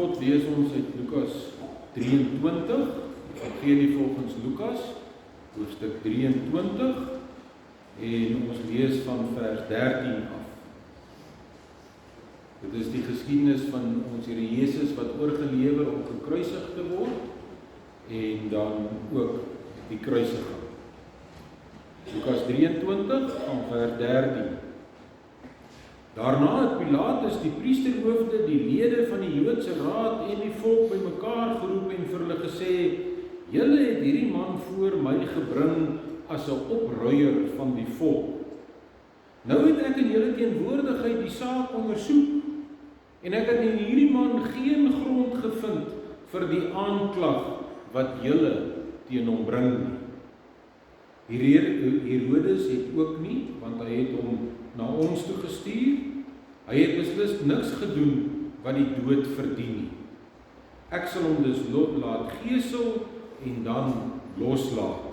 God lees ons uit Lukas 23, Evangelie volgens Lukas, hoofstuk 23, en ons lees van vers 13 af. Dit is die geskiedenis van ons Here Jesus wat oorgelewer om gekruisig te word, en dan ook die kruisiging. Lukas 23 van vers 13. Daarna het Pilatus die priesterhoofde, die lede van die Joodse raad en die volk bymekaar geroep en vir hulle gesê: "Julle het hierdie man voor my gebring as 'n opruier van die volk. Nou het ek in julle teenwoordigheid die saak ondersoek, en ek het in hierdie man geen grond gevind vir die aanklag wat julle teen hom bring nie." Herodes het ook nie, want hy het hom na ons toe gestuur. Hy het beslis niks gedoen wat die dood verdien nie. Ek sal hom dus laat gesel en dan loslaat.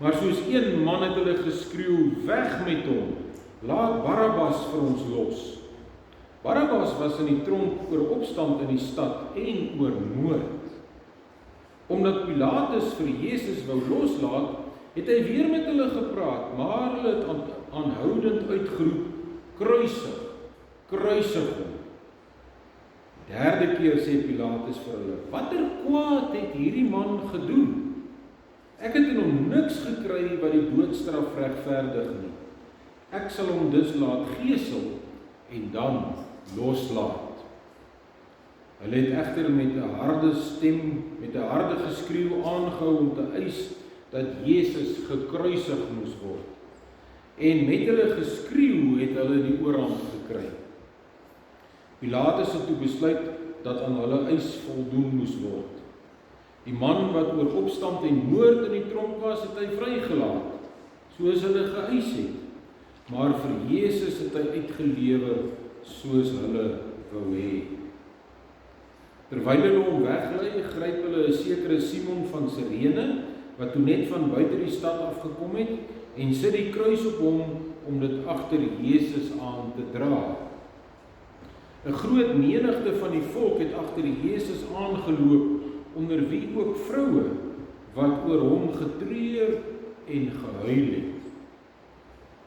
Maar soos een man het hulle geskreeu: "Weg met hom, laat Barabbas vir ons los." Barabbas was in die tronk oor opstand in die stad en oor moord. Omdat Pilatus vir Jesus wou loslaat, het hy weer met hulle gepraat, maar hulle het aanhoudend uitgeroep: "Kruisig, kruisig hom." Derde keer sê Pilatus vir hulle: "Watter kwaad het hierdie man gedoen? Ek het in hom niks gekry wat die doodstraf regverdig nie. Ek sal hom dus laat gesel en dan loslaat." Hulle het egter met 'n harde stem, met 'n harde geskreeu aangehou om te eis dat Jesus gekruisig moes word. En met hulle geskreeu het hulle die oorhand gekry. Pilatus het toe besluit dat aan hulle eis voldoen moes word. Die man wat oor opstand en moord in die tronk was, het hy vrygelaat, soos hulle geëis het. Maar vir Jesus het hy uitgelewer soos hulle wou hê. Terwyl hulle hom weglei, gryp hulle 'n sekere Simon van Sirene, wat toe net van buite die stad afgekom het, en sit die kruis op hom om dit agter Jesus aan te dra. 'n Groot menigte van die volk het agter Jesus aangeloop, onder wie ook vroue wat oor hom getreur en gehuil het.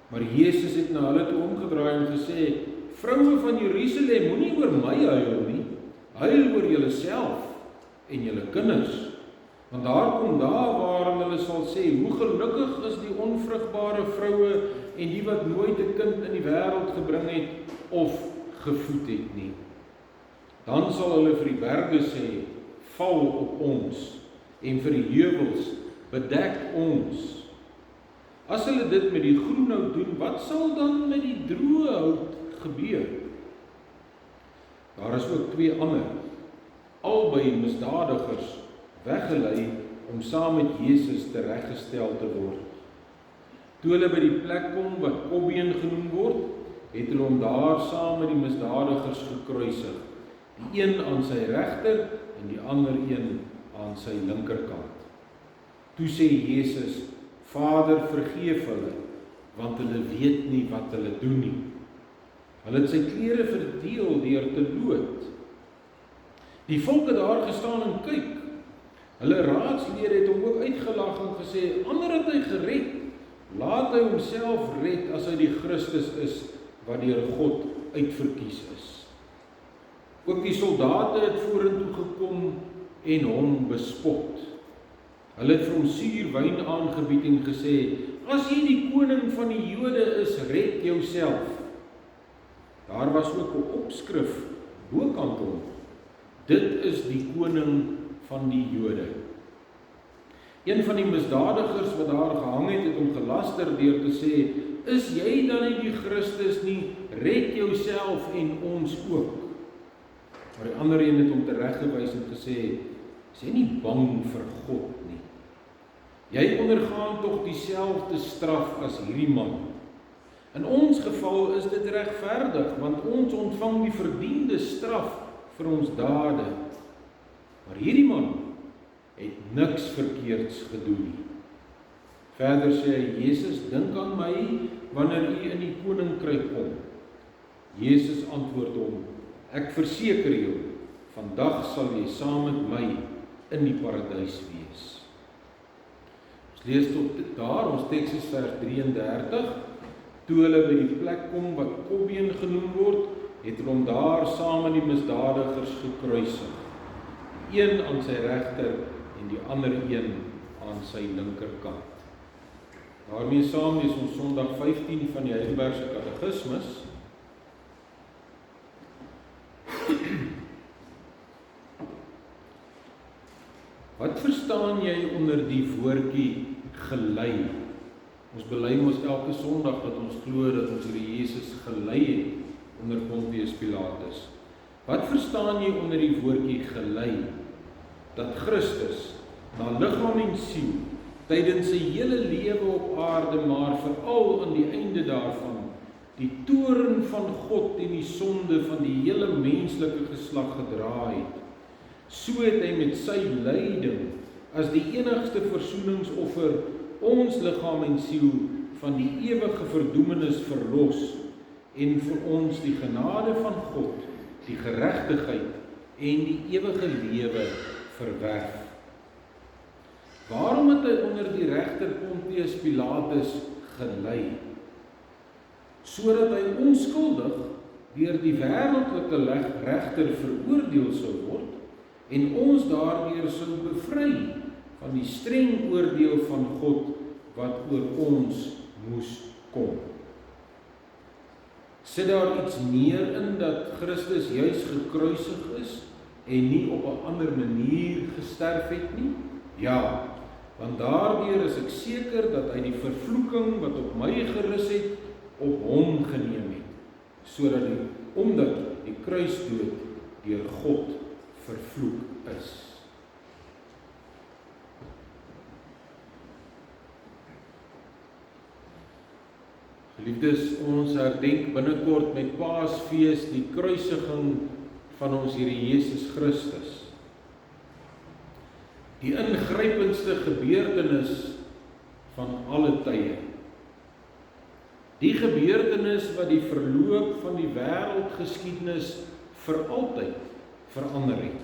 Maar Jesus het na hulle toe omgedraai en gesê: "Vroue van Jerusalem, moenie oor my huil nie, huil oor julleself en julle kinders. Want daar kom dae waarin hulle sal sê: Hoe gelukkig is die onvrugbare vroue en die wat nooit 'n kind in die wêreld gebring het of gevoed het nie. Dan sal hulle vir die berge sê: Val op ons, en vir die heuwels: Bedek ons. As hulle dit met die groen hout doen, wat sal dan met die droë hout gebeur? Daar is ook 2 ander, albei misdadigers, weggelei om saam met Jesus tereggestel te word. Toe hulle by die plek kom wat Kobbeen genoem word, het hulle hom daar saam met die misdadigers gekruisig, die een aan sy regter en die ander een aan sy linkerkant. Toe sê Jesus: "Vader, vergeef hulle, want hulle weet nie wat hulle doen nie." Hulle het sy klere verdeel deur te loot. Die volk het daar gestaan en kyk. Hulle raadslede het hom ook uitgelag en gesê: "Ander het hy gered, laat hy homself red as hy die Christus is wat deur God uitverkies is." Ook die soldate het vorentoe gekom en hom bespot. Hulle het vir hom suur wyn aangebied en gesê: "As jy die koning van die Jode is, red jouself." Daar was ook 'n opskrif bokant hom: "Dit is die koning van die Jode." Een van die misdadigers wat daar gehang het, het hom gelaster deur te sê: "Is jy dan nie die Christus nie? Red jouself en ons ook." Maar die ander een het hom tereggewys en gesê: "Is jy nie bang vir God nie? Jy ondergaan tog dieselfde straf as hierdie man. In ons geval is dit regverdig, want ons ontvang die verdiende straf vir ons dade. Maar hierdie man het niks verkeerds gedoen nie." Verder sê hy: "Jesus, dink aan my wanneer u in die koninkryk kom." Jesus antwoord hom: "Ek verseker jou, vandag sal jy saam met my in die paradys wees. Ons lees tot daar, ons teks is vers 33, toe hulle by die plek kom wat Kobbeen genoem word, het hulle hom daar saam met die misdadigers gekruisig. Die een aan sy regter en die ander een aan sy linkerkant. Daarmee saam lees ons Sondag 15 van die Heidelbergse Katekismus. Wat verstaan jy onder die woordjie gelei? Ons bely mos elke Sondag dat ons glo dat ons Here Jesus gelei het onder Pontius Pilatus. Wat verstaan jy onder die woordjie gelei? Dat Christus na liggaam en siel tydens sy hele lewe op aarde, maar veral aan die einde daarvan, die toorn van God en die sonde van die hele menslike geslag gedra het. So het hy met sy lyding as die enigste versoeningsoffer ons liggaam en siel van die ewige verdoemenis verlos en vir ons die genade van God, die geregtigheid en die ewige lewe verwerf. Waarom het hy onder die regter Pontius Pilatus gelei? Sodat hy onskuldig deur die wêreldlike regter veroordeel sou word en ons daardeur sou bevry van die streng oordeel van God wat oor ons moes kom. Sit daar iets meer in dat Christus juis gekruisig is en nie op 'n ander manier gesterf het nie? Ja, want daardeur is ek seker dat hy die vervloeking wat op my gerus het, op hom geneem het, omdat die kruisdood deur God vervloek is. Geliefdes, ons herdenk binnekort met Paasfees die kruisiging van ons Here Jesus Christus. Die ingrypendste gebeurtenis van alle tye. Die gebeurtenis wat die verloop van die wêreldgeskiedenis vir altyd verander het.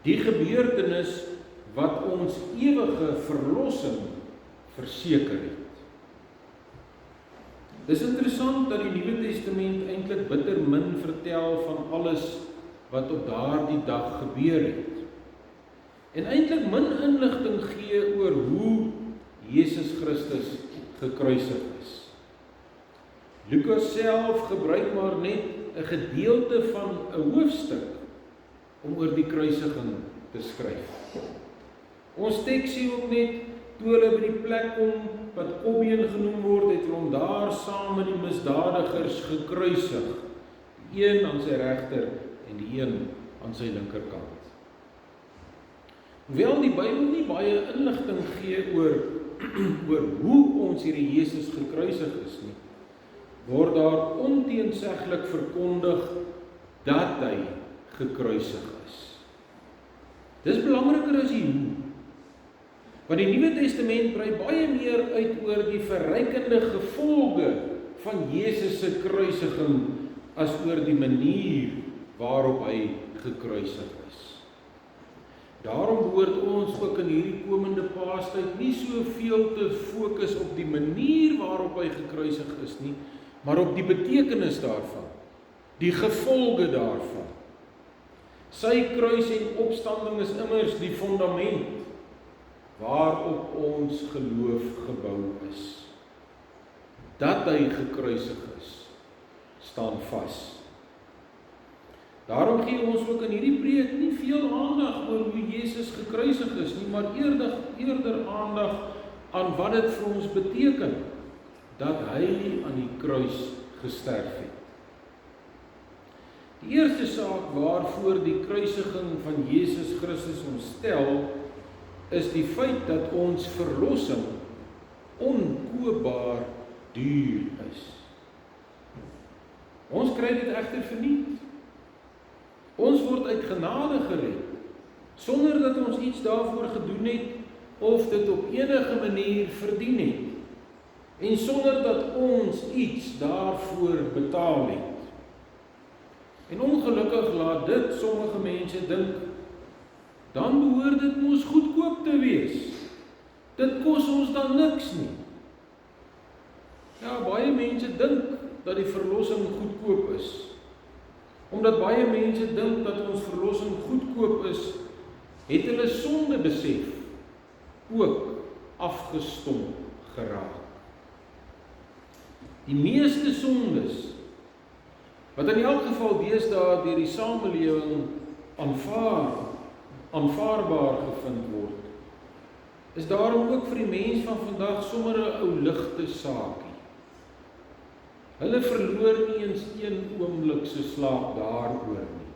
Die gebeurtenis wat ons ewige verlossing verseker het. Dis interessant dat die Nuwe Testament eintlik bitter min vertel van alles wat op daardie dag gebeur het. En eintlik min inligting gee oor hoe Jesus Christus gekruisig is. Lukas self gebruik maar net 'n gedeelte van 'n hoofstuk om oor die kruisiging te skryf. Ons teks sê ook net, toe hulle by die plek kom wat Kobbeen genoem word, het hulle hom daar saam met die misdadigers gekruisig. Die een aan sy regter en die een aan sy linkerkant. Hoewel die Bybel nie baie inligting gee oor hoe ons Here Jesus gekruisig is nie, word daar onteenseglik verkondig dat hy gekruisig is. Dis belangriker as die hoe. Want die Nuwe Testament brei baie meer uit oor die verrykende gevolge van Jesus se kruisiging as oor die manier waarop hy gekruisig is. Daarom behoort ons ook in hierdie komende Paastyd nie soveel te fokus op die manier waarop hy gekruisig is nie, maar op die betekenis daarvan, die gevolge daarvan. Sy kruis en opstanding is immers die fundament waarop ons geloof gebou is. Dat hy gekruisig is, staan vas. Daarom gee ons ook in hierdie preek nie veel aandag oor hoe Jesus gekruisig is nie, maar eerder aandag aan wat dit vir ons beteken dat hy aan die kruis gesterf het. Die eerste saak waarvoor die kruisiging van Jesus Christus ons stel, is die feit dat ons verlossing onkoopbaar duur is. Ons kry dit egter verniet. Ons word uit genade gered, sonder dat ons iets daarvoor gedoen het, of dit op enige manier verdien het, en sonder dat ons iets daarvoor betaal het. En ongelukkig laat dit sommige mense dink, dan behoort dit mos goedkoop te wees. Dit kos ons dan niks nie. Ja, baie mense dink dat die verlossing goedkoop is. Omdat baie mense dink dat ons verlossing goedkoop is, het hulle sonde besef ook afgestomp geraak. Die meeste sondes, wat in elk geval deesdae deur die samelewing aanvaarbaar gevind word, is daarom ook vir die mens van vandag sommer 'n ou ligte saakie. Hulle verloor nie eens een oomblik se slaap daaroor nie.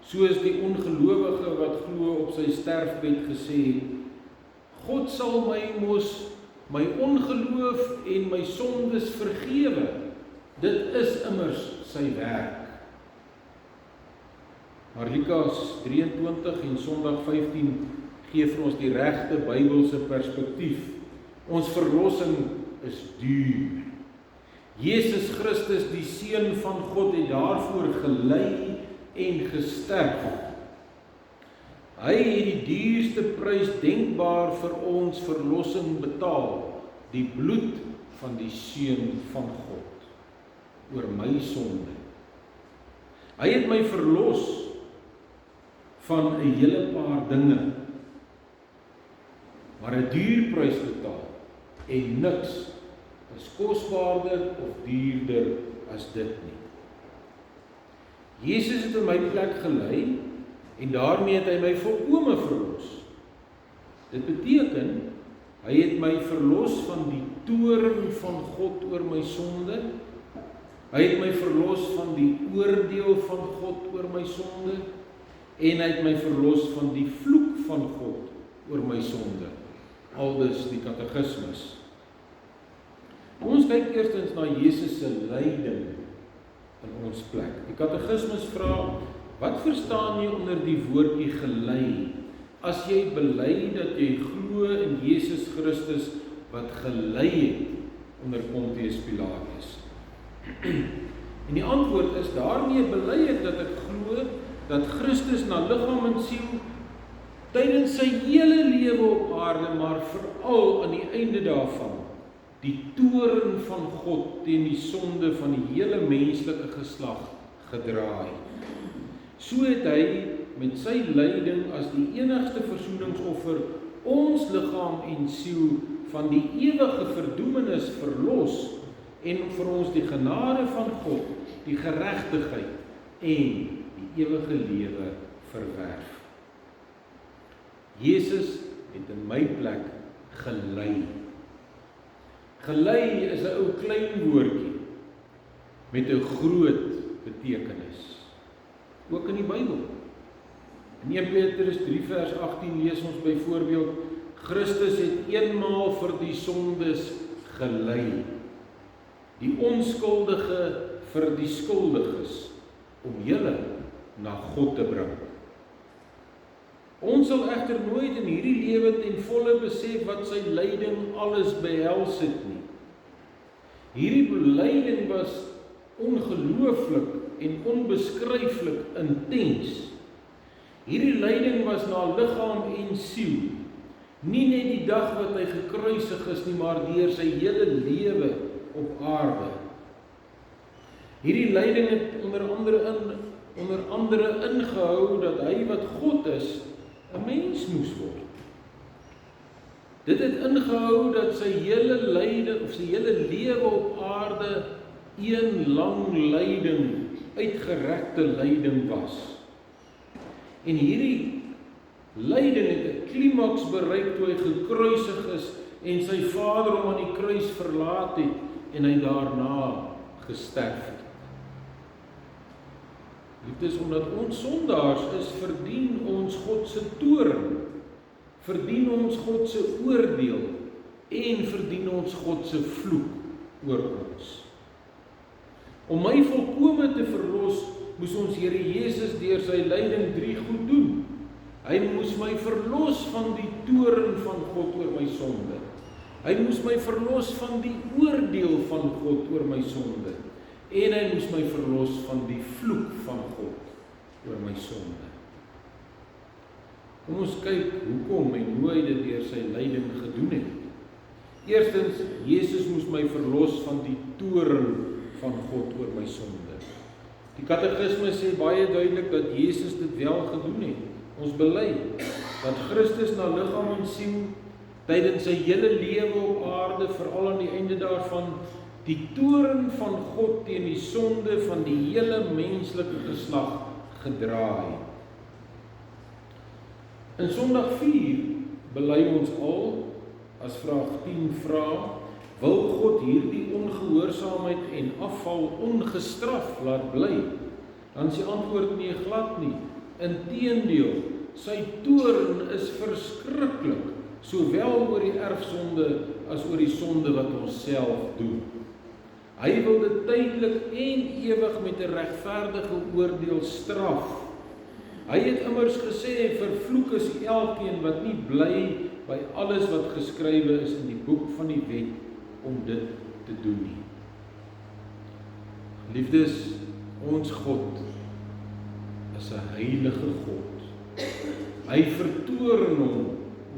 Soos die ongelowige wat glo op sy sterfbed gesê het, God sal my mos my ongeloof en my sondes vergewe. Dit is immers sy werk. Maar Lukas 23 en Sondag 15 gee vir ons die regte Bybelse perspektief. Ons verlossing is duur. Jesus Christus, die Seun van God, het daarvoor gelei en gesterf. Hy het die duurste prys denkbaar vir ons verlossing betaal, die bloed van die Seun van God, oor my sonde. Hy het my verlos van 'n hele paar dinge, maar 'n duur prys betaal, en niks is kosbaarder of duurder as dit nie. Jesus het in my plek gelei, en daarmee het hy my volkome verlos. Dit beteken, hy het my verlos van die toorn van God oor my sonde, hy het my verlos van die oordeel van God oor my sonde, en hy het my verlos van die vloek van God oor my sonde. Aldus die katekismus. Ons kyk eerstens na Jesus se lyding in ons plek. Die katekismus vra, wat verstaan jy onder die woordjie gelei, as jy bely dat jy glo in Jesus Christus wat gelei het onder Pontius Pilatus? En die antwoord is, daarmee bely ek dat ek glo dat Christus na liggaam en siel tydens sy hele lewe op aarde, maar veral aan die einde daarvan, die toorn van God teen die sonde van die hele menslike geslag gedra het. So het hy met sy lyding as die enigste versoeningsoffer ons liggaam en siel van die ewige verdoemenis verlos en vir ons die genade van God, die geregtigheid en die ewige lewe verwerf. Jesus het in my plek gelei. Gelei is 'n ou klein woordjie met 'n groot betekenis. Ook in die Bybel. In 1 Petrus 3 vers 18 lees ons byvoorbeeld, Christus het eenmaal vir die sondes gelei, die onskuldige vir die skuldiges, om julle na God te bring. Ons sal egter nooit in hierdie lewe ten volle besef wat sy lyding alles behels het nie. Hierdie lyding was ongelooflik en onbeskryflik intens. Hierdie lyding was na liggaam en siel, nie net die dag wat hy gekruisig is nie, maar deur sy hele lewe op aarde. Hierdie lyding het onder andere ingehou dat hy wat God is, 'n mens moes word. Dit het ingehou dat sy hele lyde of sy hele lewe op aarde een lang lyding, uitgerekte lyding was. En hierdie lyding het 'n klimaks bereik toe hy gekruisig is en sy Vader hom aan die kruis verlaat het en hy daarna gesterf het. Dit is omdat ons sondaars is, verdien ons God se toorn, verdien ons God se oordeel en verdien ons God se vloek oor ons. Om my volkome te verlos, moes ons Here Jesus deur sy lyding 3 goed doen. Hy moes my verlos van die toorn van God oor my sonde. Hy moes my verlos van die oordeel van God oor my sonde. en hy moes my verlos van die vloek van God oor my sonde. Kom ons kyk hoekom en hoe hy dit deur sy lyding gedoen het. Eerstens, Jesus moes my verlos van die toorn van God oor my sonde. Die katekisme sê baie duidelik dat Jesus dit wel gedoen het. Ons bely dat Christus na liggaam en siel tydens sy hele lewe op aarde, veral aan die einde daarvan, die toorn van God teen die sonde van die hele menslike geslag gedra het. In Sondag 4 bely ons al, as vraag 10 vra, wil God hierdie ongehoorsaamheid en afval ongestraf laat bly? Dan is die antwoord nee, glad nie. Inteendeel, sy toorn is verskriklik, sowel oor die erfsonde as oor die sonde wat ons self doen. Hy wil dit tydelik en ewig met 'n regverdige oordeel straf. Hy het immers gesê, vervloek is elkeen wat nie bly by alles wat geskrywe is in die boek van die wet om dit te doen nie. Liefdes, ons God is 'n heilige God. Hy vertoorn hom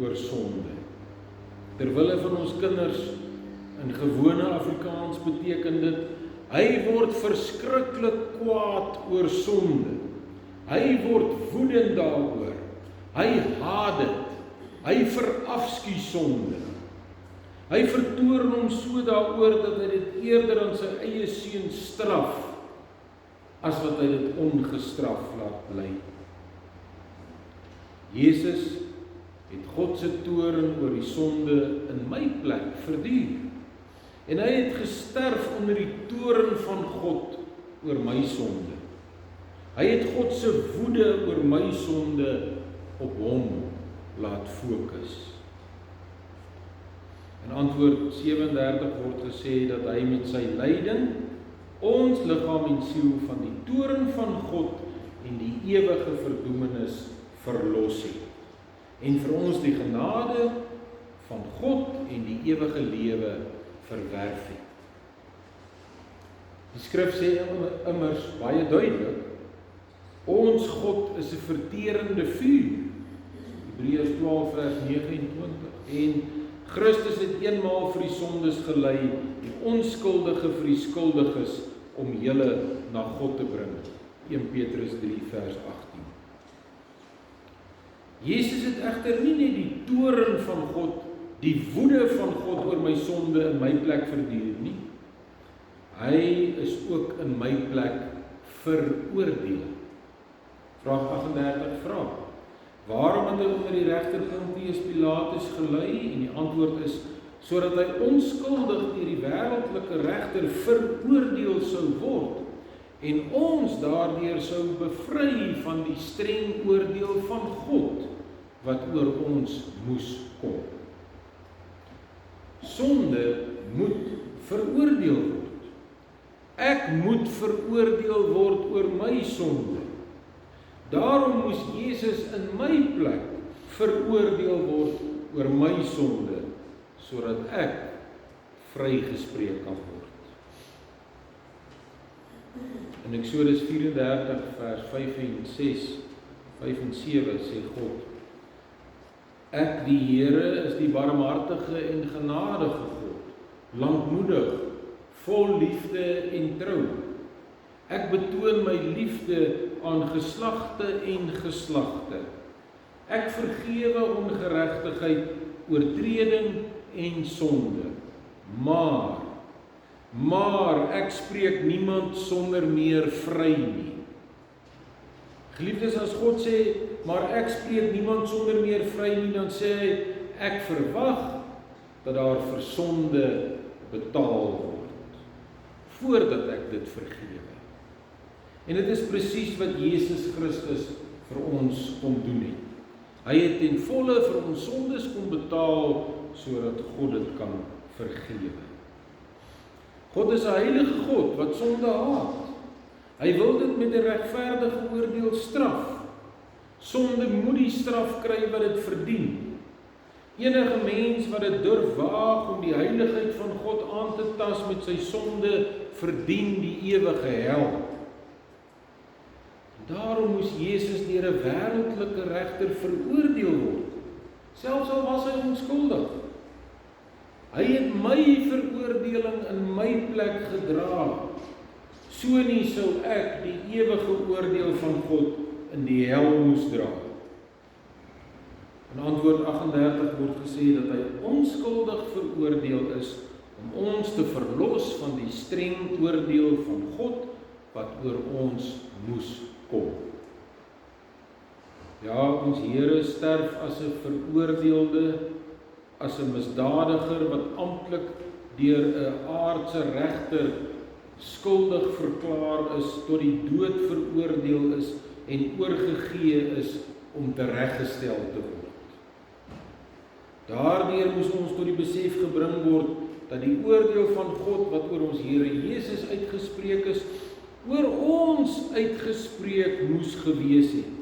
oor sonde. Terwille van ons kinders, in gewone Afrikaans beteken dit, hy word verskriklik kwaad oor sonde. Hy word woedend daaroor. Hy haat dit. Hy verafskuw sonde. Hy vertoorn hom so daaroor dat hy dit eerder aan sy eie seun straf, as wat hy dit ongestraf laat bly. Jesus het God se toorn oor die sonde in my plek verduur. En hy het gesterf onder die toorn van God oor my sonde. Hy het God se woede oor my sonde op hom laat fokus. In antwoord 37 word gesê dat hy met sy lyding ons liggaam en siel van die toorn van God en die ewige verdoemenis verlos het. En vir ons die genade van God en die ewige lewe verwerf het. Die skrif sê immers baie duidelik, ons God is 'n verterende vuur. Hebreërs 12 vers 29. En Christus het eenmaal vir die sondes gelei, die onskuldige vir die skuldiges, om julle na God te bring. 1 Petrus 3 vers 18. Jesus het egter nie net die toorn van God, die woede van God oor my sonde in my plek verduur nie. Hy is ook in my plek veroordeel. Vraag 38 vra, waarom het hy onder die regter Pontius Pilatus gelei? En die antwoord is, sodat hy onskuldig deur die wêreldlike regter veroordeel sou word, en ons daardeur sou bevry van die streng oordeel van God, wat oor ons moes kom. Sonde moet veroordeel word. Ek moet veroordeel word oor my sonde. Daarom moes Jesus in my plek veroordeel word oor my sonde, sodat ek vrygespreek kan word. In Eksodus 34 vers 5 en 6, 5 en 7 sê God, ek die Here is die barmhartige en genadige God, lankmoedig, vol liefde en trou. Ek betoon my liefde aan geslagte en geslagte. Ek vergewe ongeregtigheid, oortreding en sonde. Maar ek spreek niemand sonder meer vry nie. Geliefdes, as God sê, maar ek spreek niemand sonder meer vry nie, dan sê hy, ek verwag dat daar vir sonde betaal word, voordat ek dit vergewe. En dit is presies wat Jesus Christus vir ons kom doen het. Hy het ten volle vir ons sondes kom betaal, sodat God dit kan vergewe. God is 'n heilige God wat sonde haat. Hy wil dit met 'n regverdige oordeel straf. Sonde moet die straf kry wat dit verdien. Enige mens wat dit durf waag om die heiligheid van God aan te tas met sy sonde, verdien die ewige hel. Daarom moes Jesus deur 'n wêreldlike regter veroordeel word, selfs al was hy onskuldig. Hy het my veroordeling in my plek gedra. So nie sou ek die ewige oordeel van God in die hel moes dra. In antwoord 38 word gesê dat hy onskuldig veroordeel is om ons te verlos van die streng oordeel van God wat oor ons moes kom. Ja, ons Here sterf as 'n veroordeelde, as 'n misdadiger wat amptelik deur 'n aardse regter skuldig verklaar is, tot die dood veroordeel is en oorgegee is om tereggestel te word. Daardeur moes ons tot die besef gebring word dat die oordeel van God wat oor ons Here Jesus uitgespreek is, oor ons uitgespreek moes gewees het.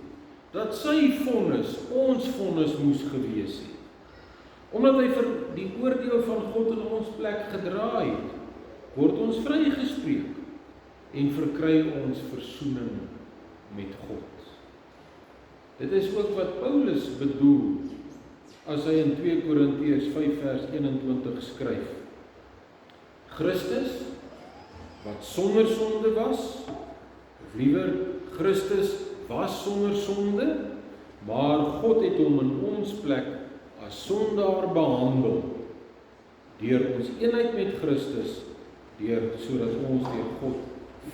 Dat sy vonnis ons vonnis moes gewees het. Omdat hy vir die oordeel van God in ons plek gedra het, word ons vrygespreek en verkry ons versoening met God. Dit is ook wat Paulus bedoel as hy in 2 Korintiërs 5 vers 21 skryf. Christus, wat sonder sonde was, of liewer, Christus was sonder sonde, maar God het hom in ons plek as sondaar behandel, deur ons eenheid met Christus, sodat ons deur God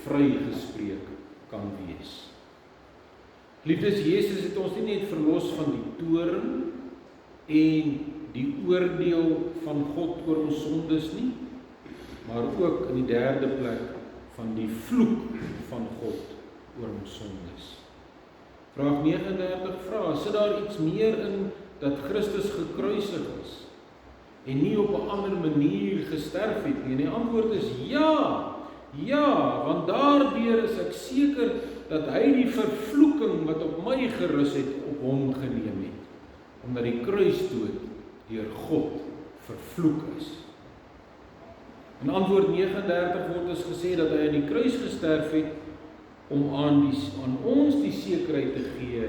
vrygespreek kan wees. Liefdes, Jesus het ons nie net verlos van die toorn en die oordeel van God oor ons sondes nie, maar ook in die derde plek van die vloek van God oor ons sondes. Vraag 39 vra, sit daar iets meer in dat Christus gekruisig is en nie op 'n ander manier gesterf het nie? En die antwoord is ja, want daardeur is ek seker dat hy die vervloeking wat op my gerus het, op hom geneem het, omdat die kruisdood deur God vervloek is. In antwoord 39 word ons gesê dat hy aan die kruis gesterf het om aan ons die sekerheid te gee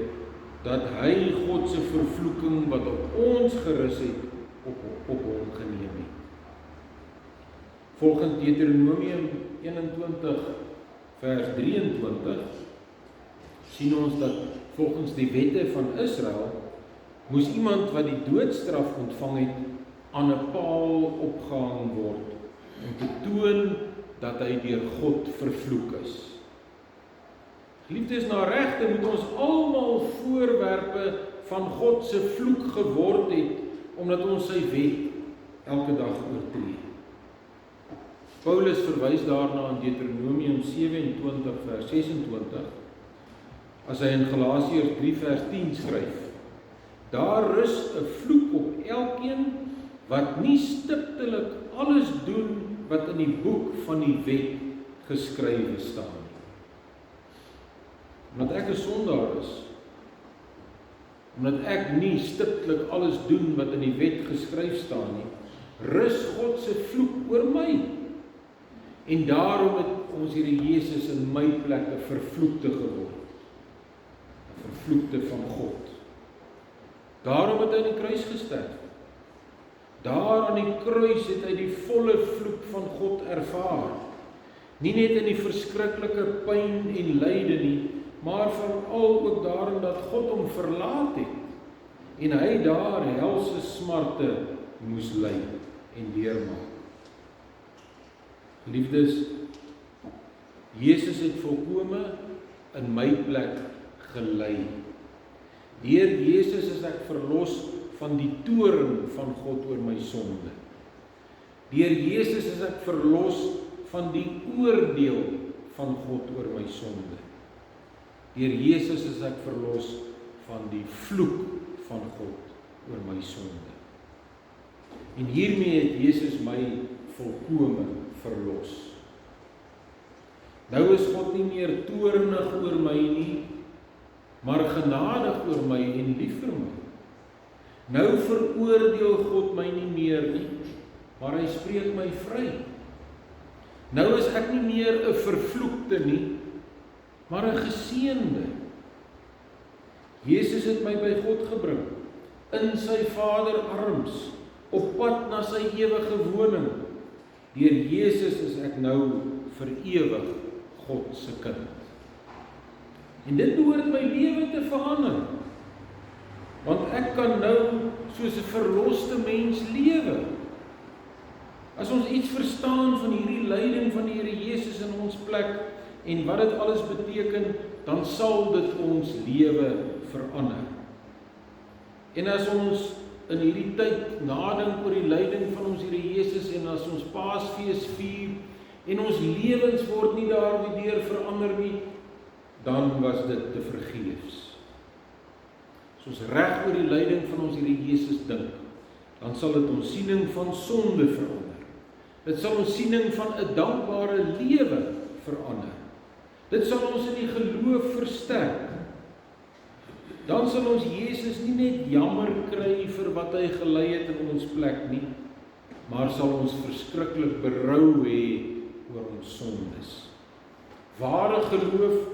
dat hy God se vervloeking wat op ons gerus het, op hom geneem het. Volgens Deuteronomium 21 vers 23 sien ons dat volgens die wette van Israel moes iemand wat die doodstraf ontvang het aan 'n paal opgehang word om te toon dat hy deur God vervloek is. Geliefdes, na regte moet ons almal voorwerpe van God se vloek geword het, omdat ons sy wet elke dag oortree. Paulus verwys daarna in Deuteronomium 27 vers 26, as hy in Galasiërs 3 vers 10 skryf, daar rus 'n vloek op elkeen wat nie stiptelik alles doen wat in die boek van die wet geskrywe staan. Omdat ek 'n sondaar is, omdat ek nie stiptelik alles doen wat in die wet geskryf staan nie, rus God se vloek oor my. En daarom het ons Here Jesus in my plek 'n vervloekte geword. 'n Vervloekte van God. Daarom het hy aan die kruis gesterf. Daar aan die kruis het hy die volle vloek van God ervaar. Nie net in die verskriklike pyn en lyde nie, maar veral ook daarin dat God hom verlaat het en hy daar helse smarte moes ly en deurmaak. Liefdes, Jesus het volkome in my plek gelei. Deur Jesus is ek verlos van die toorn van God oor my sonde. Deur Jesus is ek verlos van die oordeel van God oor my sonde. Deur Jesus is ek verlos van die vloek van God oor my sonde. En hiermee het Jesus my volkome verlos. Nou is God nie meer toornig oor my nie, maar genadig oor my en lief vir my. Nou veroordeel God my nie meer nie, maar hy spreek my vry. Nou is ek nie meer 'n vervloekte nie, maar 'n geseënde. Jesus het my by God gebring, in sy Vader arms, op pad na sy ewige woning. Deur Jesus is ek nou vir ewig God se kind. En dit behoort my lewe te verander, want ek kan nou soos 'n verloste mens lewe. As ons iets verstaan van hierdie lyding van die Here Jesus in ons plek en wat dit alles beteken, dan sal dit ons lewe verander. En as ons in hierdie tyd nadink oor die lyding van ons Here Jesus en as ons Paasfees vier en ons lewens word nie daardeur verander nie, dan was dit te vergeefs. As ons reg oor die lyding van ons Here Jesus dink, dan sal dit ons siening van sonde verander. Dit sal ons siening van 'n dankbare lewe verander. Dit sal ons in die geloof versterk. Dan sal ons Jesus nie net jammer kry vir wat hy gelei het in ons plek nie, maar sal ons verskriklik berou hê oor ons sondes. Ware geloof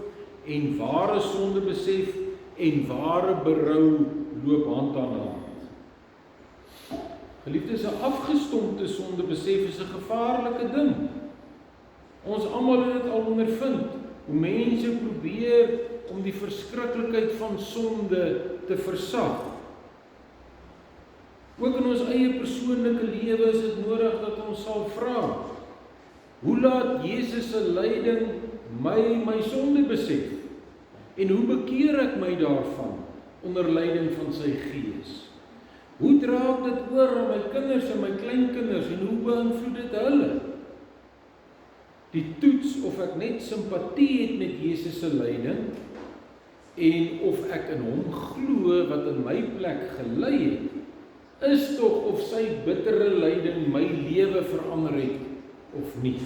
en ware sondebesef en ware berou loop hand aan hand. Geliefdes, 'n afgestompte sondebesef is 'n gevaarlike ding. Ons almal het dit al ondervind, hoe mense probeer om die verskriklikheid van sonde te versag. Ook in ons eie persoonlike lewe is dit nodig dat ons sal vra, hoe laat Jesus se lyding my sonde besef? En hoe bekeer ek my daarvan onder leiding van sy Gees? Hoe dra ek dit oor aan my kinders en my kleinkinders en hoe beïnvloed dit hulle? Die toets of ek net simpatie het met Jesus se lyding en of ek in hom glo wat in my plek gelei het, is tog of sy bittere lyding my lewe verander het of nie.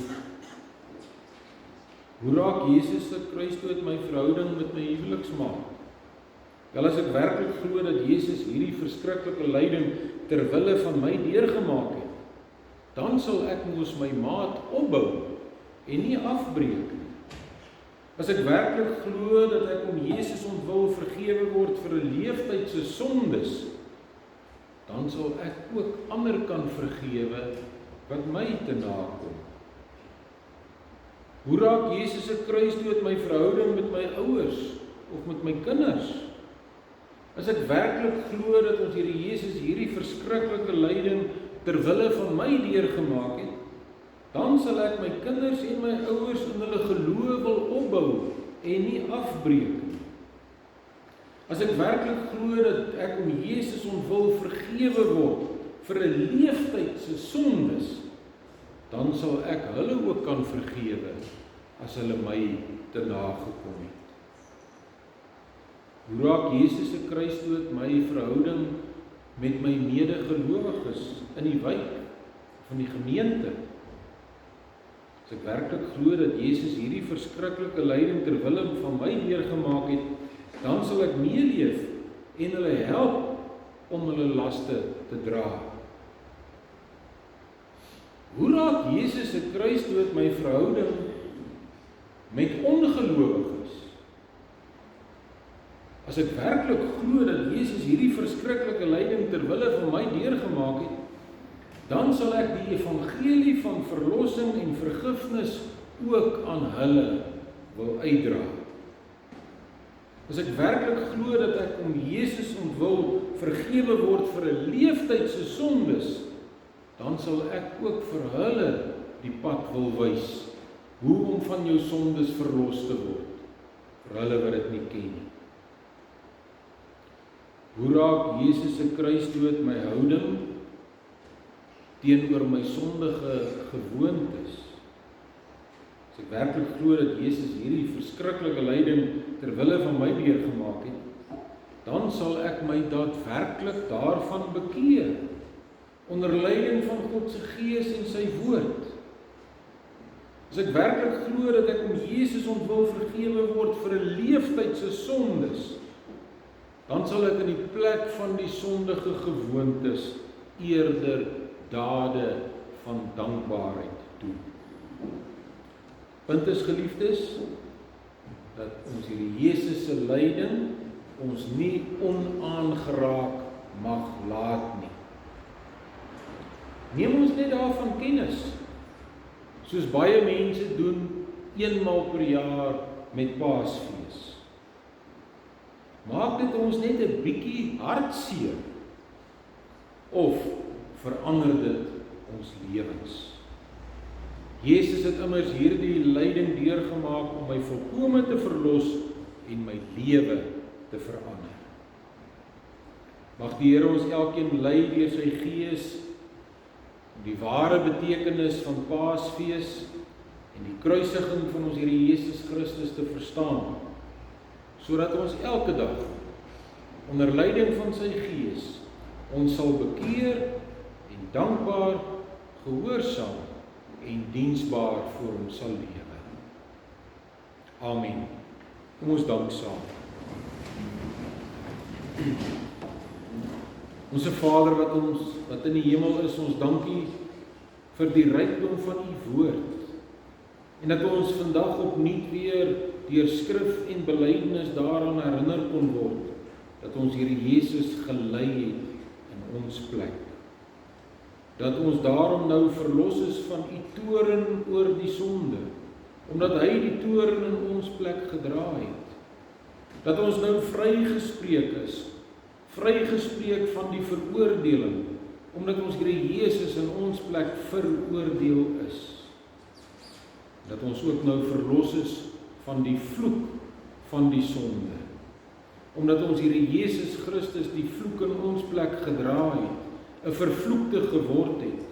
Hoe raak Jesus se kruisdood my verhouding met my huweliksmaat? Wel, as ek werklik glo dat Jesus hierdie verskriklike lyding ter wille van my deurgemaak het, dan sal ek mos my maat opbou en nie afbreek nie. As ek werklik glo dat ek om Jesus ontwil vergewe word vir 'n leeftyd se sondes, dan sal ek ook ander kan vergewe wat my te nakom. Hoe raak Jesus se kruisdood my verhouding met my ouers of met my kinders? As ek werklik glo dat ons Here Jesus hierdie verskriklike lyding ter wille van my deurgemaak het, dan sal ek my kinders en my ouers in hulle geloof wil opbou en nie afbreek nie. As ek werklik glo dat ek om Jesus ontwil vergewe word vir 'n leeftyd se sondes, dan sal ek hulle ook kan vergewe as hulle my te nagekom het. Hoe raak Jesus se kruisdood my verhouding met my medegelowiges in die wijk of in die gemeente? As ek werklik glo dat Jesus hierdie verskriklike lyding ter wille van my deurgemaak het, dan sal ek meeleef en hulle help om hulle laste te dra. Hoe raak Jesus se kruisdood my verhouding met ongelowiges? As ek werklik glo dat Jesus hierdie verskriklike lyding ter wille van my deurgemaak het, dan sal ek die evangelie van verlossing en vergifnis ook aan hulle wil uitdra. As ek werklik glo dat ek om Jesus ontwil vergewe word vir 'n leeftyd se sondes, dan sal ek ook vir hulle die pad wil wys, hoe om van jou sondes verlos te word, vir hulle wat dit nie ken nie. Hoe raak Jesus se kruisdood my houding teenoor my sondige gewoontes? As ek werklik glo dat Jesus hierdie verskriklike lyding ter wille van my deurgemaak het, dan sal ek my daadwerklik daarvan bekeer, onder leiding van God se Gees en sy woord. As ek werklik glo dat ek om Jesus ontwil vergewe word vir 'n leeftyd se sondes, dan sal ek in die plek van die sondige gewoontes eerder dade van dankbaarheid doen. Punt is, geliefdes, dat ons Here Jesus se lyding ons nie onaangeraak mag laat nie. Neem ons net daarvan kennis, soos baie mense doen eenmaal per jaar met Paasfees. Maak dit ons net 'n bietjie hartseer, of verander dit ons lewens? Jesus het immers hierdie lyding deurgemaak om my volkome te verlos en my lewe te verander. Mag die Here ons elkeen lei deur sy Gees om die ware betekenis van Paasfees en die kruisiging van ons Here Jesus Christus te verstaan, sodat ons elke dag onder leiding van sy Gees ons sal bekeer en dankbaar, gehoorsaam en diensbaar voor hom sal lewe. Amen. Kom ons dank saam. Onse Vader wat in die hemel is, ons dankie vir die rykdom van u woord, en dat ons vandag opnuut weer deur skrif en belydenis daaraan herinner kon word, dat ons Here Jesus gelei het in ons plek. Dat ons daarom nou verlos is van u toorn oor die sonde, omdat hy die toorn in ons plek gedra het. Dat ons nou vrygespreek is, vrygespreek van die veroordeling, omdat ons Here Jesus in ons plek veroordeel is. Dat ons ook nou verlos is van die vloek van die sonde, omdat ons Here Jesus Christus die vloek in ons plek gedra het, 'n vervloekte geword het,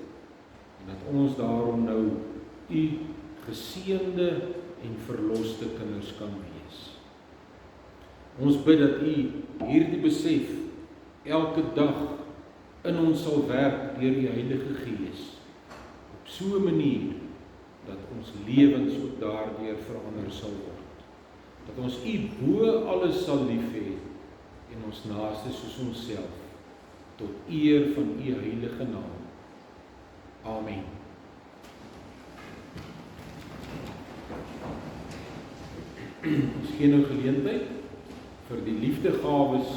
en dat ons daarom nou u geseënde en verloste kinders kan wees. Ons bid dat u hierdie besef elke dag in ons sal werk deur die Heilige Gees, op so 'n manier dat ons lewens ook daardeur verander sal word. Dat ons u bo alles sal lief hê en ons naaste soos onsself, tot eer van u heilige naam. Amen. Ons gee nou geleentheid vir die liefdegawes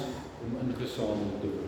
om ingesamel te word.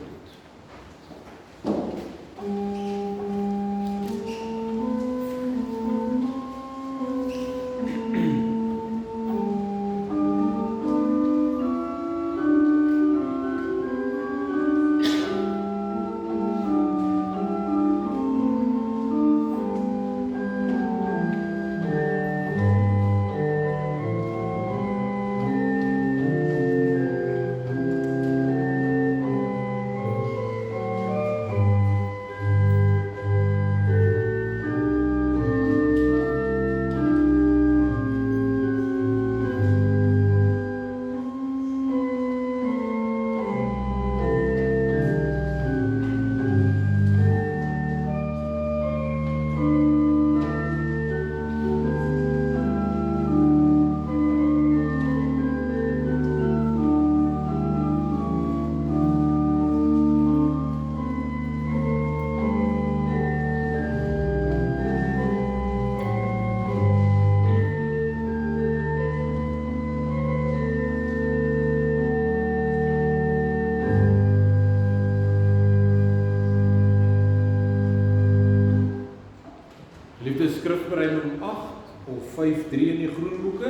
Skrifbereiding 8 of 5:3 in die groenboeke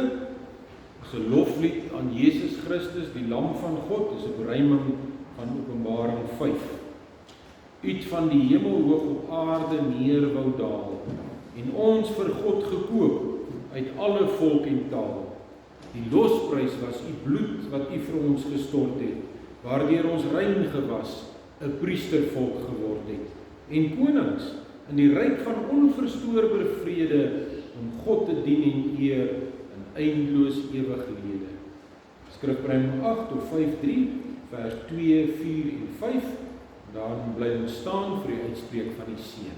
is 'n loflied aan Jesus Christus, die Lam van God, is 'n beruiming van Openbaring 5. Uit van die hemel hoog op aarde neer wou daal, en ons vir God gekoop uit alle volk en taal. Die losprys was u bloed wat u vir ons gestort het, waardeur ons rein gewas, 'n priestervolk geword het, en konings in die ryk van onverstoorbaar vrede, om God te dien en eer in eindeloos ewighede. Skrifbereiding 8 of 5:3, vers 2, 4 en 5, daarin bly ons staan vir die uitspreek van die seën.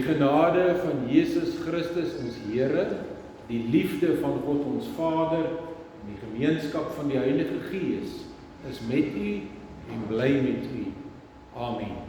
genade van Jesus Christus ons Here, die liefde van God ons Vader, en die gemeenskap van die Heilige Gees, is met u en bly met u. Amen.